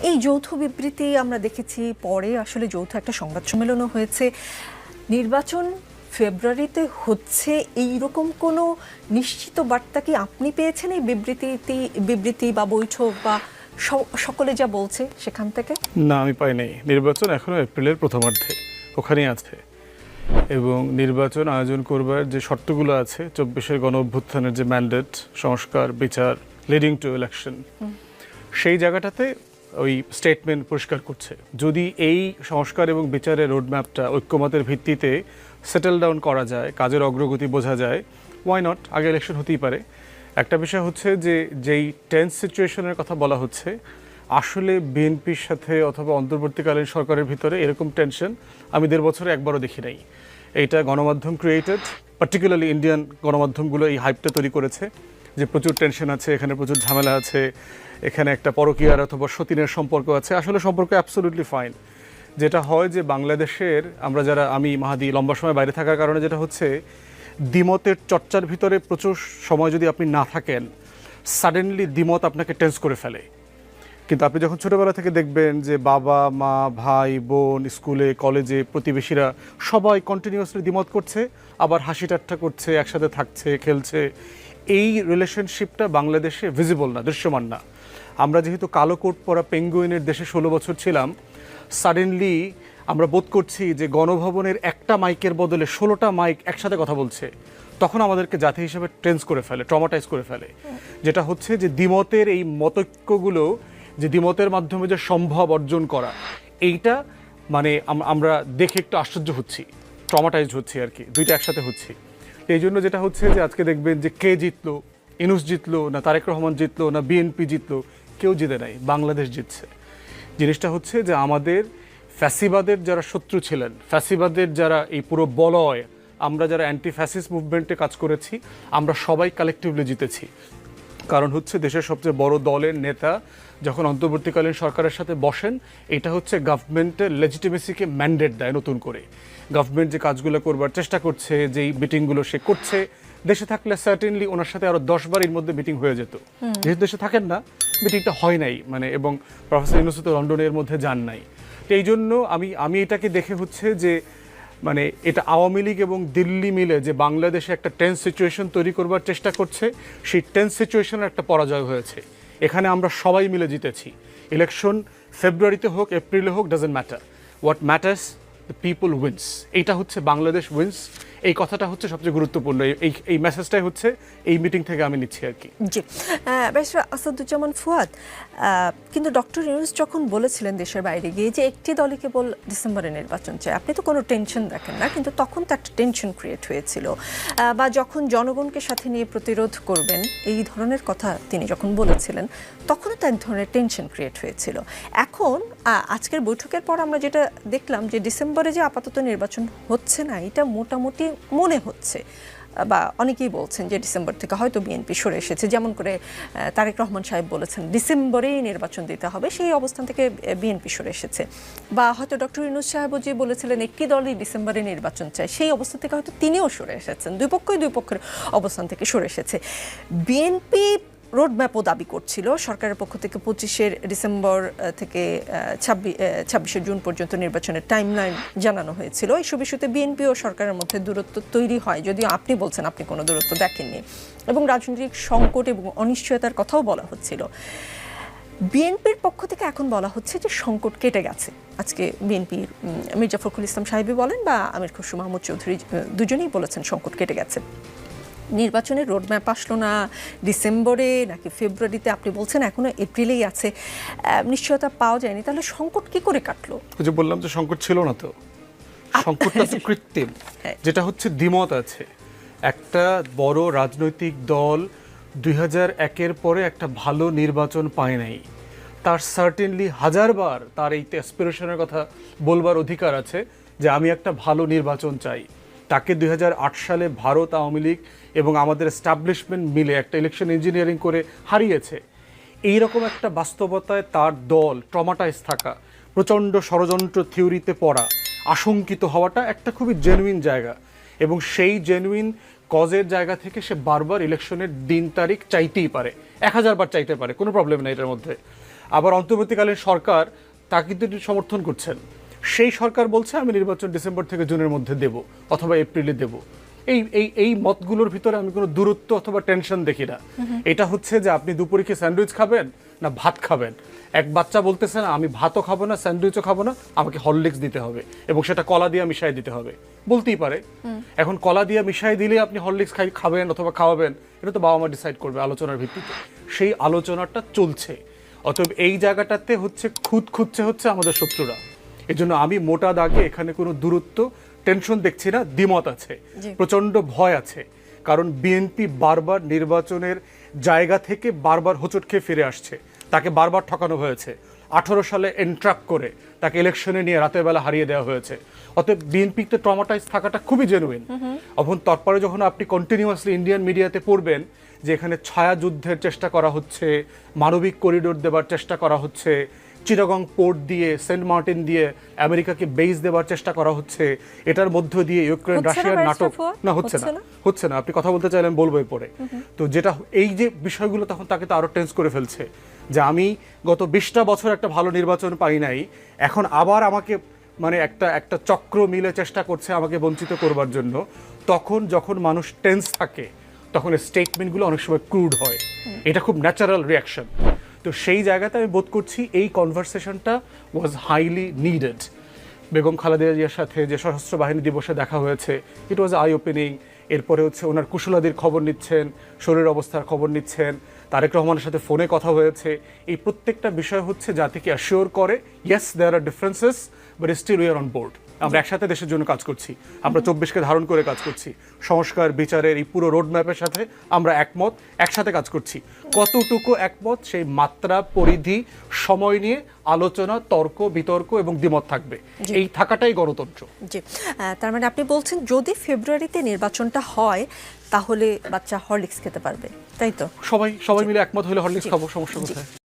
এই যৌথ বিবৃতি আমরা দেখেছি, পরে আসলে যৌথ একটা সংবাদ সম্মেলনও হয়েছে। নির্বাচন ফেব্রুয়ারিতে হচ্ছে, এই রকম কোনো নিশ্চিত বার্তা কি আপনি পেয়েছেন এই বিবৃতি বা বৈঠক বা সকলে যা বলছে সেখান থেকে? না, আমি পাই নাই। নির্বাচন এখনো এপ্রিলের প্রথমার্ধে ওখানেই আছে, এবং নির্বাচন আয়োজন করবার যে শর্তগুলো আছে, 24-এর গণ অভ্যুত্থানের যে ম্যান্ডেট, সংস্কার, বিচার, লিডিং টু ইলেকশন, সেই জায়গাটাতে ওই স্টেটমেন্ট পরিষ্কার করছে। যদি এই সংস্কার এবং বিচারের রোডম্যাপটা ঐক্যমতের ভিত্তিতে সেটেল ডাউন করা যায়, কাজের অগ্রগতি বোঝা যায়, ওয়াই নট, আগে ইলেকশন হতেই পারে। একটা বিষয় হচ্ছে যে যেই টেন্স সিচুয়েশনের কথা বলা হচ্ছে, আসলে বিএনপির সাথে অথবা অন্তর্বর্তীকালীন সরকারের ভিতরে এরকম টেনশন আমি 1.5 বছরে একবারও দেখি নাই। এইটা গণমাধ্যম ক্রিয়েটেড, পার্টিকুলারলি ইন্ডিয়ান গণমাধ্যমগুলো এই হাইপটা তৈরি করেছে যে প্রচুর টেনশন আছে, এখানে প্রচুর ঝামেলা আছে, এখানে একটা পরকীয়ার অথবা সতীনের সম্পর্ক আছে। আসলে সম্পর্ক অ্যাবসলিউটলি ফাইন। যেটা হয় যে বাংলাদেশের আমরা যারা, আমি মাহাদি লম্বা সময় বাইরে থাকার কারণে যেটা হচ্ছে, দ্বিমতের চর্চার ভিতরে প্রচুর সময় যদি আপনি না থাকেন, সাডেনলি দ্বিমত আপনাকে টেন্স করে ফেলে। কিন্তু আপনি যখন ছোটোবেলা থেকে দেখবেন যে বাবা মা ভাই বোন স্কুলে কলেজে প্রতিবেশীরা সবাই কন্টিনিউয়াসলি দ্বিমত করছে, আবার হাসি ঠাট্টা করছে, একসাথে থাকছে, খেলছে, এই রিলেশনশিপটা বাংলাদেশে ভিজিবল না, দৃশ্যমান না। আমরা যেহেতু কালো কোট পরা পেঙ্গুইনের দেশে 16 বছর ছিলাম, সাডেনলি আমরা বোধ করছি যে গণভবনের একটা মাইকের বদলে 16টা মাইক একসাথে কথা বলছে, তখন আমাদেরকে জাতি হিসেবে টেন্স করে ফেলে, ট্রমাটাইজ করে ফেলে। যেটা হচ্ছে যে দ্বিমতের এই মতৈক্যগুলো, যে দ্বিমতের মাধ্যমে যে সম্ভব অর্জন করা, এইটা মানে আমরা দেখে একটু আশ্চর্য হচ্ছি, ট্রমাটাইজড হচ্ছি আর কি, দুইটা একসাথে হচ্ছি। এই জন্য যেটা হচ্ছে যে আজকে দেখবেন যে কে জিতলো, ইউনূস জিতলো না তারেক রহমান জিতলো না বিএনপি জিতলো, কেউ জিতে নাই, বাংলাদেশ জিতছে। জিনিসটা হচ্ছে যে আমাদের ফ্যাসিবাদের যারা শত্রু ছিলেন, ফ্যাসিবাদের যারা এই পুরো বলয়, আমরা যারা অ্যান্টি ফ্যাসিস্ট মুভমেন্টে কাজ করেছি, আমরা সবাই কালেকটিভলি জিতেছি। কারণ হচ্ছে দেশের সবচেয়ে বড় দলের নেতা যখন অন্তর্বর্তীকালীন সরকারের সাথে বসেন, এটা হচ্ছে গভর্নমেন্টের লেজিটিমেসিকে ম্যান্ডেট দেয় নতুন করে। গভর্নমেন্ট যে কাজগুলো করবার চেষ্টা করছে, যেই মিটিংগুলো সে করছে, দেশে থাকলে সার্টেনলি ওনার সাথে আরও 10 বার এর মধ্যে মিটিং হয়ে যেত। যেহেতু দেশে থাকেন না, মিটিংটা হয় নাই, মানে, এবং প্রফেসর ইউনূস তো লন্ডনের মধ্যে যান নাই। তো এই জন্য আমি এটাকে দেখে হচ্ছে যে মানে এটা আওয়ামী লীগ এবং দিল্লি মিলে যে বাংলাদেশে একটা টেন্স সিচুয়েশন তৈরি করবার চেষ্টা করছে, সেই টেন্স সিচুয়েশনের একটা পরাজয় হয়েছে। এখানে আমরা সবাই মিলে জিতেছি। ইলেকশন ফেব্রুয়ারিতে হোক এপ্রিলে হোক, doesn't matter, what matters the people wins. এইটা হচ্ছে বাংলাদেশ উইন্স, এই কথাটা হচ্ছে সবচেয়ে গুরুত্বপূর্ণ। এই মেসেজটাই হচ্ছে এই মিটিং থেকে আমি নিচ্ছি আর কি। জি, ব্যারিস্টার আসাদুজ্জামান ফুয়াদ, কিন্তু ডক্টর ইউনূস যখন বলেছিলেন দেশের বাইরে গিয়ে যে একটি দলই কেবল ডিসেম্বরে নির্বাচন চায়, আপনি তো কোনো টেনশন দেখেন না, কিন্তু তখন তো একটা টেনশন ক্রিয়েট হয়েছিল। বা যখন জনগণকে সাথে নিয়ে প্রতিরোধ করবেন, এই ধরনের কথা তিনি যখন বলেছিলেন, তখনও তো এক ধরনের টেনশন ক্রিয়েট হয়েছিল। এখন আজকের বৈঠকের পর আমরা যেটা দেখলাম যে ডিসেম্বরে যে আপাতত নির্বাচন হচ্ছে না, এটা মোটামুটি মনে হচ্ছে, বা অনেকেই বলছেন যে ডিসেম্বর থেকে হয়তো বিএনপি সরে এসেছে। যেমন করে তারেক রহমান সাহেব বলেছেন ডিসেম্বরেই নির্বাচন দিতে হবে, সেই অবস্থান থেকে বিএনপি সরে এসেছে। বা হয়তো ডক্টর ইউনূস সাহেবও যে বলেছিলেন একটি দলই ডিসেম্বরে নির্বাচন চায়, সেই অবস্থান থেকে হয়তো তিনিও সরে এসেছেন। দুই পক্ষের অবস্থান থেকে সরে এসেছে। বিএনপি রোডম্যাপও দাবি করছিল সরকারের পক্ষ থেকে 25 ডিসেম্বর থেকে 26 জুন পর্যন্ত নির্বাচনের টাইমলাইন জানানো হয়েছিল। এইসব ইস্যুতে বিএনপি ও সরকারের মধ্যে দূরত্ব তৈরি হয়, যদিও আপনি বলছেন আপনি কোনো দূরত্ব দেখেননি, এবং রাজনৈতিক সংকট এবং অনিশ্চয়তার কথাও বলা হচ্ছিল। বিএনপির পক্ষ থেকে এখন বলা হচ্ছে যে সংকট কেটে গেছে। আজকে বিএনপির মির্জা ফখরুল ইসলাম সাহেবই বলেন বা আমির খসরু মাহমুদ চৌধুরী দুজনেই বলেছেন সংকট কেটে গেছে। নির্বাচনের রোডম্যাপ আসলো না ডিসেম্বরে নাকি ফেব্রুয়ারিতে, আপনি বলছেন এখনো এপ্রিলেই আছে, নিশ্চয়তা পাওয়া যায়নি। তাহলে সংকট কি করে কাটলো? ওই যে বললাম যে সংকট ছিল না, তো সংকটটা তো কৃত্রিম। যেটা হচ্ছে দ্বিমত আছে। একটা বড় রাজনৈতিক দল 2001-এর পরে একটা ভালো নির্বাচন পায় নাই, তার সার্টেনলি হাজারবার তার এই অ্যাসপিরেশনের কথা বলবার অধিকার আছে যে আমি একটা ভালো নির্বাচন চাই। তাকে 2008 সালে ভারত আওয়ামী লীগ এবং আমাদের এস্টাবলিশমেন্ট মিলে একটা ইলেকশন ইঞ্জিনিয়ারিং করে হারিয়েছে। এইরকম একটা বাস্তবতায় তার দল ট্রমাটাইজ থাকা, প্রচণ্ড ষড়যন্ত্র থিওরিতে পড়া, আশঙ্কিত হওয়াটা একটা খুবই জেনুইন জায়গা, এবং সেই জেনুইন কজের জায়গা থেকে সে বারবার ইলেকশনের দিন তারিখ চাইতেই পারে, 1000 বার চাইতে পারে, কোনো প্রবলেম নেই এটার মধ্যে। আবার অন্তর্বর্তীকালীন সরকার তা কিন্তু সমর্থন করছেন। সেই সরকার বলছে আমি নির্বাচন ডিসেম্বর থেকে জুনের মধ্যে দেব অথবা এপ্রিলে দেব। এই মতগুলোর ভিতরে আমি কোনো দূরত্ব অথবা টেনশন দেখি না। এটা হচ্ছে যে আপনি দুপুরে কি স্যান্ডউইচ খাবেন না ভাত খাবেন। এক বাচ্চা বলতেছে না আমি ভাতও খাবো না স্যান্ডউইচও খাবো না, আমাকে হরলিক্স দিতে হবে এবং সেটা কলা দিয়ে মিশাই দিতে হবে, বলতেই পারে। এখন কলা দিয়ে মিশাই দিলে আপনি হরলিক্স খাবেন অথবা খাওয়াবেন, এটা তো বাবা মা ডিসাইড করবে আলোচনার ভিত্তিতে। সেই আলোচনাটা চলছে। অতএব এই জায়গাটাতে হচ্ছে খুঁজছে হচ্ছে আমাদের শত্রুরা। এজন্য আমি মোটা দাগে এখানে কোনো দূরত্ব টেনশন দেখছি না, দ্বিমত আছে, প্রচন্ড ভয় আছে। কারণ বিএনপি বারবার নির্বাচনের জায়গা থেকে বারবার হোঁচট খেয়ে ফিরে আসছে। তাকে বারবার ঠকানো হয়েছে। 18 সালে এন্ট্রাপ করে তাকে ইলেকশনে নিয়ে রাতের বেলা হারিয়ে দেওয়া হয়েছে। অতএব বিএনপিতে ট্রমাটাইজ থাকাটা খুবই জেনুইন। এখন তারপরে যখন আপনি কন্টিনিউয়াসলি ইন্ডিয়ান মিডিয়াতে পড়বেন যে এখানে ছায়া যুদ্ধের চেষ্টা করা হচ্ছে, মানবিক করিডোর দেবার চেষ্টা করা হচ্ছে, চিটাগং পোর্ট দিয়ে সেন্ট মার্টিন দিয়ে আমেরিকাকে বেস দেওয়ার চেষ্টা করা হচ্ছে, এটার মধ্য দিয়ে ইউক্রেন রাশিয়ার নাটক না হচ্ছে না। আপনি কথা বলতে চাইলেন বলবো এরপরে। তো যেটা এই যে বিষয়গুলো তখন তাকে তো আরো টেন্স করে ফেলছে যে আমি গত 20টা বছর একটা ভালো নির্বাচন পাই নাই, এখন আবার আমাকে মানে একটা চক্র মিলে চেষ্টা করছে আমাকে বঞ্চিত করবার জন্য। তখন যখন মানুষ টেন্স থাকে তখন স্টেটমেন্টগুলো অনেক সময় ক্রুড হয়। এটা খুব ন্যাচারাল রিয়াকশন। তো সেই জায়গাতে আমি বোধ করছি এই কনভারসেশনটা was highly needed. Begum Khaleda জিয়ার সাথে যে সশস্ত্র বাহিনী দিবসে দেখা হয়েছে, ইট ওয়াজ আই ওপেনিং। এরপরে হচ্ছে ওনার কুশলাদির খবর নিচ্ছেন, শরীর অবস্থার খবর নিচ্ছেন, তারেক রহমানের সাথে ফোনে কথা হয়েছে। এই প্রত্যেকটা বিষয় হচ্ছে জাতিকে অ্যাসিওর করে yes there are differences but still we are on board. আমরা একসাথে দেশের জন্য কাজ করছি, আমরা 24কে ধারণ করে কাজ করছি, সংস্কার বিচারের এই পুরো রোড ম্যাপের সাথে আমরা একমত, একসাথে কাজ করছি। কতটুকু একমত সেই মাত্রা পরিধি সময় নিয়ে আলোচনা, তর্ক বিতর্ক এবং দ্বিমত থাকবে। এই থাকাটাই গণতন্ত্র। জি, তার মানে আপনি বলছেন যদি ফেব্রুয়ারিতে নির্বাচনটা হয় তাহলে বাচ্চা হরলিক্স খেতে পারবে, তাই তো? সবাই মিলে একমত হলে হরলিক্স খাবো, সমস্যা কোথায়?